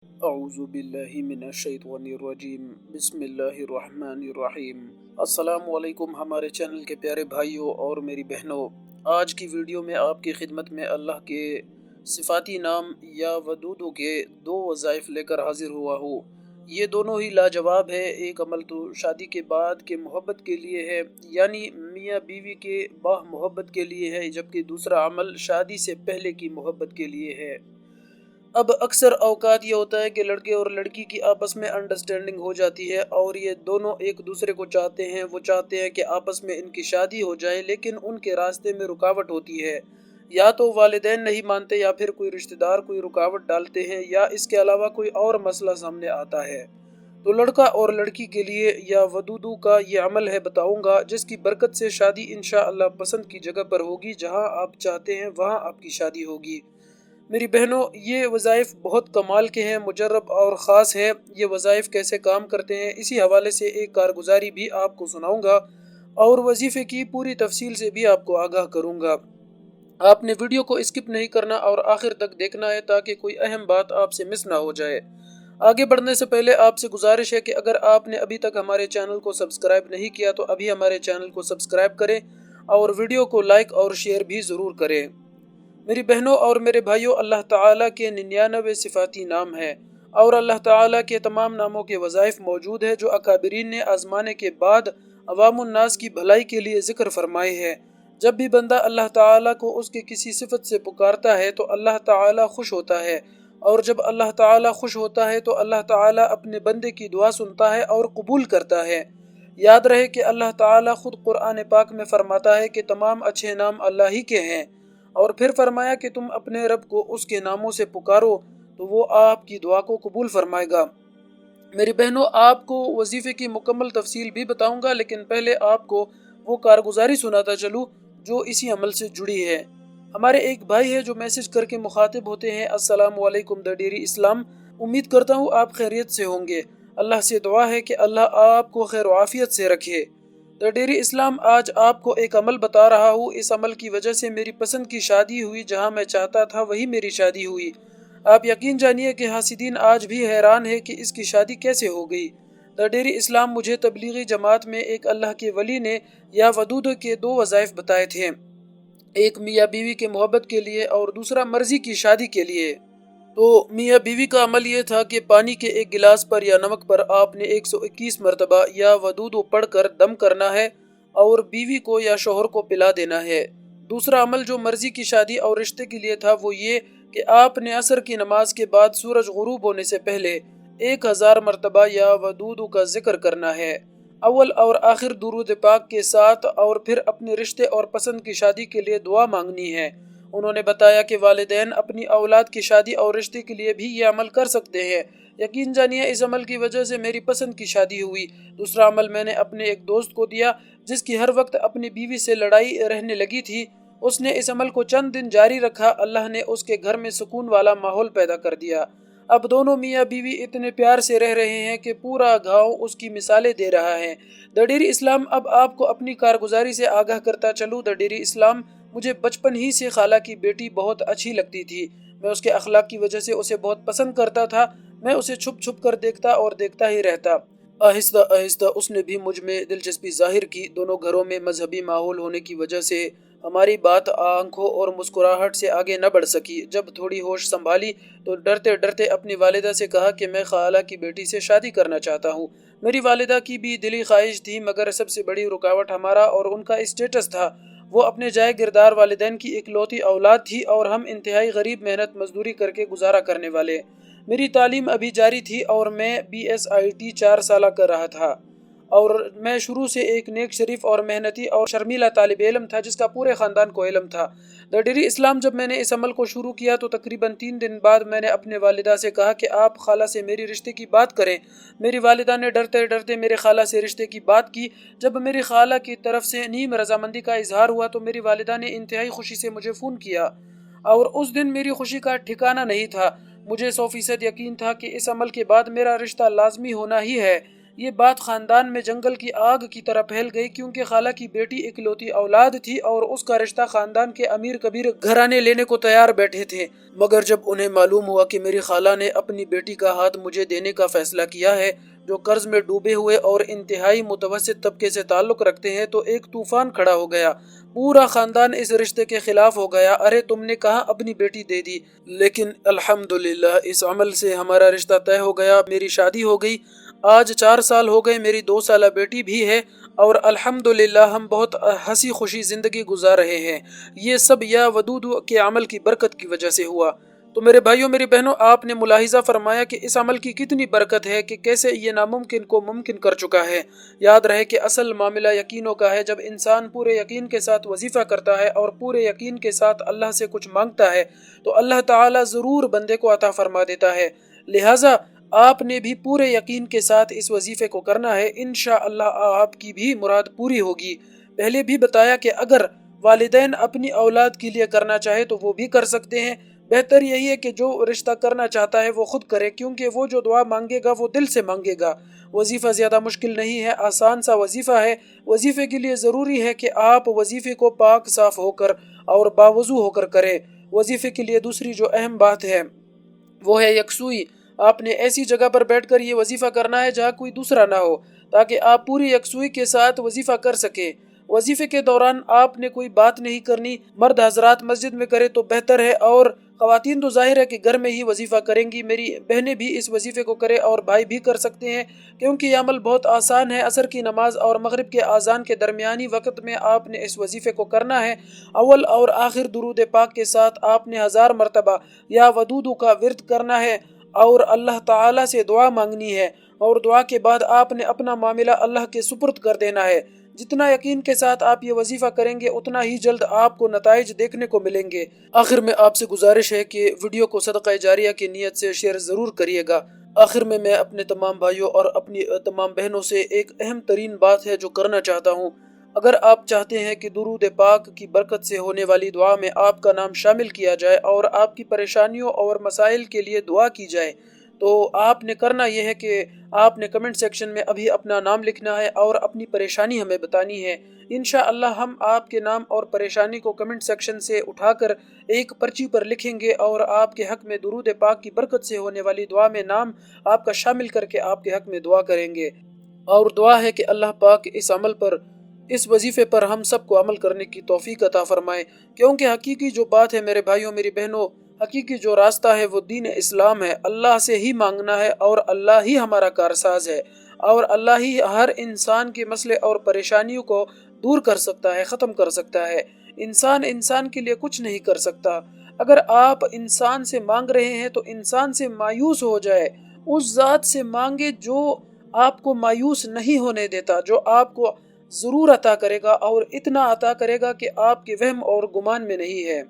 اعوذ باللہ من الشیطان الرجیم بسم اللہ الرحمن الرحیم۔ السلام علیکم ہمارے چینل کے پیارے بھائیوں اور میری بہنوں، آج کی ویڈیو میں آپ کی خدمت میں اللہ کے صفاتی نام یا ودودو کے دو وظائف لے کر حاضر ہوا ہوں۔ یہ دونوں ہی لاجواب ہے۔ ایک عمل تو شادی کے بعد کے محبت کے لیے ہے، یعنی میاں بیوی کے باہ محبت کے لیے ہے، جبکہ دوسرا عمل شادی سے پہلے کی محبت کے لیے ہے۔ اب اکثر اوقات یہ ہوتا ہے کہ لڑکے اور لڑکی کی آپس میں انڈرسٹینڈنگ ہو جاتی ہے اور یہ دونوں ایک دوسرے کو چاہتے ہیں، وہ چاہتے ہیں کہ آپس میں ان کی شادی ہو جائے، لیکن ان کے راستے میں رکاوٹ ہوتی ہے۔ یا تو والدین نہیں مانتے، یا پھر کوئی رشتہ دار کوئی رکاوٹ ڈالتے ہیں، یا اس کے علاوہ کوئی اور مسئلہ سامنے آتا ہے۔ تو لڑکا اور لڑکی کے لیے یا ودودو کا یہ عمل ہے بتاؤں گا، جس کی برکت سے شادی انشاءاللہ پسند کی جگہ پر ہوگی، جہاں آپ چاہتے ہیں وہاں آپ کی شادی ہوگی۔ میری بہنوں، یہ وظائف بہت کمال کے ہیں، مجرب اور خاص ہیں۔ یہ وظائف کیسے کام کرتے ہیں، اسی حوالے سے ایک کارگزاری بھی آپ کو سناؤں گا اور وظیفے کی پوری تفصیل سے بھی آپ کو آگاہ کروں گا۔ آپ نے ویڈیو کو اسکپ نہیں کرنا اور آخر تک دیکھنا ہے، تاکہ کوئی اہم بات آپ سے مس نہ ہو جائے۔ آگے بڑھنے سے پہلے آپ سے گزارش ہے کہ اگر آپ نے ابھی تک ہمارے چینل کو سبسکرائب نہیں کیا تو ابھی ہمارے چینل کو سبسکرائب کریں اور ویڈیو کو لائک اور شیئر بھی ضرور کریں۔ میری بہنوں اور میرے بھائیوں، اللہ تعالیٰ کے 99 صفاتی نام ہیں اور اللہ تعالیٰ کے تمام ناموں کے وظائف موجود ہیں، جو اکابرین نے آزمانے کے بعد عوام الناس کی بھلائی کے لیے ذکر فرمائے ہیں۔ جب بھی بندہ اللہ تعالیٰ کو اس کے کسی صفت سے پکارتا ہے تو اللہ تعالیٰ خوش ہوتا ہے، اور جب اللہ تعالیٰ خوش ہوتا ہے تو اللہ تعالیٰ اپنے بندے کی دعا سنتا ہے اور قبول کرتا ہے۔ یاد رہے کہ اللہ تعالیٰ خود قرآن پاک میں فرماتا ہے کہ تمام اچھے نام اللہ ہی کے ہیں، اور پھر فرمایا کہ تم اپنے رب کو اس کے ناموں سے پکارو تو وہ آپ کی دعا کو قبول فرمائے گا۔ میری بہنوں، آپ کو وظیفے کی مکمل تفصیل بھی بتاؤں گا، لیکن پہلے آپ کو وہ کارگزاری سناتا چلوں جو اسی عمل سے جڑی ہے۔ ہمارے ایک بھائی ہے جو میسج کر کے مخاطب ہوتے ہیں: السلام علیکم دا ڈیری اسلام، امید کرتا ہوں آپ خیریت سے ہوں گے۔ اللہ سے دعا ہے کہ اللہ آپ کو خیر و عافیت سے رکھے۔ دا ڈیری اسلام، آج آپ کو ایک عمل بتا رہا ہوں۔ اس عمل کی وجہ سے میری پسند کی شادی ہوئی، جہاں میں چاہتا تھا وہی میری شادی ہوئی۔ آپ یقین جانیے کہ حاسدین آج بھی حیران ہے کہ اس کی شادی کیسے ہو گئی۔ دا ڈیری اسلام، مجھے تبلیغی جماعت میں ایک اللہ کے ولی نے یا ودود کے دو وظائف بتائے تھے، ایک میاں بیوی کے محبت کے لیے اور دوسرا مرضی کی شادی کے لیے۔ تو میاں بیوی کا عمل یہ تھا کہ پانی کے ایک گلاس پر یا نمک پر آپ نے 121 مرتبہ یا ودودو پڑھ کر دم کرنا ہے اور بیوی کو یا شوہر کو پلا دینا ہے۔ دوسرا عمل جو مرضی کی شادی اور رشتے کے لیے تھا وہ یہ کہ آپ نے عصر کی نماز کے بعد سورج غروب ہونے سے پہلے 1000 مرتبہ یا ودودو کا ذکر کرنا ہے، اول اور آخر درود پاک کے ساتھ، اور پھر اپنے رشتے اور پسند کی شادی کے لیے دعا مانگنی ہے۔ انہوں نے بتایا کہ والدین اپنی اولاد کی شادی اور رشتے کے لیے بھی یہ عمل کر سکتے ہیں۔ یقین جانیے اس عمل کی وجہ سے میری پسند کی شادی ہوئی۔ دوسرا عمل میں نے اپنے ایک دوست کو دیا جس کی ہر وقت اپنی بیوی سے لڑائی رہنے لگی تھی۔ اس نے اس عمل کو چند دن جاری رکھا، اللہ نے اس کے گھر میں سکون والا ماحول پیدا کر دیا۔ اب دونوں میاں بیوی اتنے پیار سے رہ رہے ہیں کہ پورا گاؤں اس کی مثالیں دے رہا ہے۔ دا ڈیری اسلام، اب آپ کو اپنی کارگزاری سے آگاہ کرتا چلوں۔ دا ڈیری اسلام، مجھے بچپن ہی سے خالہ کی بیٹی بہت اچھی لگتی تھی۔ میں اس کے اخلاق کی وجہ سے اسے بہت پسند کرتا تھا۔ میں اسے چھپ چھپ کر دیکھتا اور دیکھتا ہی رہتا۔ آہستہ آہستہ اس نے بھی مجھ میں دلچسپی ظاہر کی۔ دونوں گھروں میں مذہبی ماحول ہونے کی وجہ سے ہماری بات آنکھوں اور مسکراہٹ سے آگے نہ بڑھ سکی۔ جب تھوڑی ہوش سنبھالی تو ڈرتے ڈرتے اپنی والدہ سے کہا کہ میں خالہ کی بیٹی سے شادی کرنا چاہتا ہوں۔ میری والدہ کی بھی دلی خواہش تھی، مگر سب سے بڑی رکاوٹ ہمارا اور ان کا اسٹیٹس تھا۔ وہ اپنے جائے گردار والدین کی اکلوتی اولاد تھی اور ہم انتہائی غریب، محنت مزدوری کر کے گزارا کرنے والے۔ میری تعلیم ابھی جاری تھی اور میں BSIT 4 سالہ کر رہا تھا، اور میں شروع سے ایک نیک، شریف اور محنتی اور شرمیلا طالب علم تھا جس کا پورے خاندان کو علم تھا۔ دا ڈیری اسلام، جب میں نے اس عمل کو شروع کیا تو تقریباً 3 دن بعد میں نے اپنے والدہ سے کہا کہ آپ خالہ سے میری رشتے کی بات کریں۔ میری والدہ نے ڈرتے ڈرتے میرے خالہ سے رشتے کی بات کی۔ جب میری خالہ کی طرف سے نیم رضامندی کا اظہار ہوا تو میری والدہ نے انتہائی خوشی سے مجھے فون کیا، اور اس دن میری خوشی کا ٹھکانہ نہیں تھا۔ مجھے 100% یقین تھا کہ اس عمل کے بعد میرا رشتہ لازمی ہونا ہی ہے۔ یہ بات خاندان میں جنگل کی آگ کی طرح پھیل گئی، کیونکہ خالہ کی بیٹی اکلوتی اولاد تھی اور اس کا رشتہ خاندان کے امیر کبیر گھرانے لینے کو تیار بیٹھے تھے۔ مگر جب انہیں معلوم ہوا کہ میری خالہ نے اپنی بیٹی کا ہاتھ مجھے دینے کا فیصلہ کیا ہے، جو قرض میں ڈوبے ہوئے اور انتہائی متوسط طبقے سے تعلق رکھتے ہیں، تو ایک طوفان کھڑا ہو گیا۔ پورا خاندان اس رشتے کے خلاف ہو گیا۔ ارے تم نے کہاں اپنی بیٹی دے دی؟ لیکن الحمدللہ اس عمل سے ہمارا رشتہ طے ہو گیا، میری شادی ہو گئی۔ آج 4 سال ہو گئے، میری 2 سالہ بیٹی بھی ہے اور الحمدللہ ہم بہت ہنسی خوشی زندگی گزار رہے ہیں۔ یہ سب یا ودود کے عمل کی برکت کی وجہ سے ہوا۔ تو میرے بھائیوں میری بہنوں، آپ نے ملاحظہ فرمایا کہ اس عمل کی کتنی برکت ہے، کہ کیسے یہ ناممکن کو ممکن کر چکا ہے۔ یاد رہے کہ اصل معاملہ یقینوں کا ہے۔ جب انسان پورے یقین کے ساتھ وظیفہ کرتا ہے اور پورے یقین کے ساتھ اللہ سے کچھ مانگتا ہے تو اللہ تعالیٰ ضرور بندے کو عطا فرما دیتا ہے۔ لہٰذا آپ نے بھی پورے یقین کے ساتھ اس وظیفے کو کرنا ہے، انشاءاللہ آپ کی بھی مراد پوری ہوگی۔ پہلے بھی بتایا کہ اگر والدین اپنی اولاد کے لیے کرنا چاہے تو وہ بھی کر سکتے ہیں۔ بہتر یہی ہے کہ جو رشتہ کرنا چاہتا ہے وہ خود کرے، کیونکہ وہ جو دعا مانگے گا وہ دل سے مانگے گا۔ وظیفہ زیادہ مشکل نہیں ہے، آسان سا وظیفہ ہے۔ وظیفے کے لیے ضروری ہے کہ آپ وظیفے کو پاک صاف ہو کر اور باوضو ہو کر کریں۔ وظیفے کے لیے دوسری جو اہم بات ہے وہ ہے یکسوئی۔ آپ نے ایسی جگہ پر بیٹھ کر یہ وظیفہ کرنا ہے جہاں کوئی دوسرا نہ ہو، تاکہ آپ پوری یکسوئی کے ساتھ وظیفہ کر سکیں۔ وظیفے کے دوران آپ نے کوئی بات نہیں کرنی۔ مرد حضرات مسجد میں کرے تو بہتر ہے، اور خواتین تو ظاہر ہے کہ گھر میں ہی وظیفہ کریں گی۔ میری بہنیں بھی اس وظیفے کو کرے اور بھائی بھی کر سکتے ہیں، کیونکہ یہ عمل بہت آسان ہے۔ عصر کی نماز اور مغرب کے اذان کے درمیانی وقت میں آپ نے اس وظیفے کو کرنا ہے۔ اول اور آخر درود پاک کے ساتھ آپ نے 1000 مرتبہ یا ودودو کا ورد کرنا ہے اور اللہ تعالیٰ سے دعا مانگنی ہے، اور دعا کے بعد آپ نے اپنا معاملہ اللہ کے سپرد کر دینا ہے۔ جتنا یقین کے ساتھ آپ یہ وظیفہ کریں گے اتنا ہی جلد آپ کو نتائج دیکھنے کو ملیں گے۔ آخر میں آپ سے گزارش ہے کہ ویڈیو کو صدقہ جاریہ کی نیت سے شیئر ضرور کریے گا۔ آخر میں اپنے تمام بھائیوں اور اپنی تمام بہنوں سے ایک اہم ترین بات ہے جو کرنا چاہتا ہوں۔ اگر آپ چاہتے ہیں کہ درود پاک کی برکت سے ہونے والی دعا میں آپ کا نام شامل کیا جائے اور آپ کی پریشانیوں اور مسائل کے لیے دعا کی جائے، تو آپ نے کرنا یہ ہے کہ آپ نے کمنٹ سیکشن میں ابھی اپنا نام لکھنا ہے اور اپنی پریشانی ہمیں بتانی ہے۔ انشاءاللہ ہم آپ کے نام اور پریشانی کو کمنٹ سیکشن سے اٹھا کر ایک پرچی پر لکھیں گے اور آپ کے حق میں درود پاک کی برکت سے ہونے والی دعا میں نام آپ کا شامل کر کے آپ کے حق میں دعا کریں گے۔ اور دعا ہے کہ اللہ پاک اس عمل پر، اس وظیفے پر ہم سب کو عمل کرنے کی توفیق عطا فرمائے، کیونکہ حقیقی جو بات ہے میرے بھائیوں میری بہنوں، حقیقی جو راستہ ہے وہ دین اسلام ہے۔ اللہ سے ہی مانگنا ہے اور اللہ ہی ہمارا کارساز ہے، اور اللہ ہی ہر انسان کے مسئلے اور پریشانیوں کو دور کر سکتا ہے، ختم کر سکتا ہے۔ انسان کے لیے کچھ نہیں کر سکتا۔ اگر آپ انسان سے مانگ رہے ہیں تو انسان سے مایوس ہو جائے، اس ذات سے مانگے جو آپ کو مایوس نہیں ہونے دیتا، جو آپ کو ضرور عطا کرے گا، اور اتنا عطا کرے گا کہ آپ کے وہم اور گمان میں نہیں ہے۔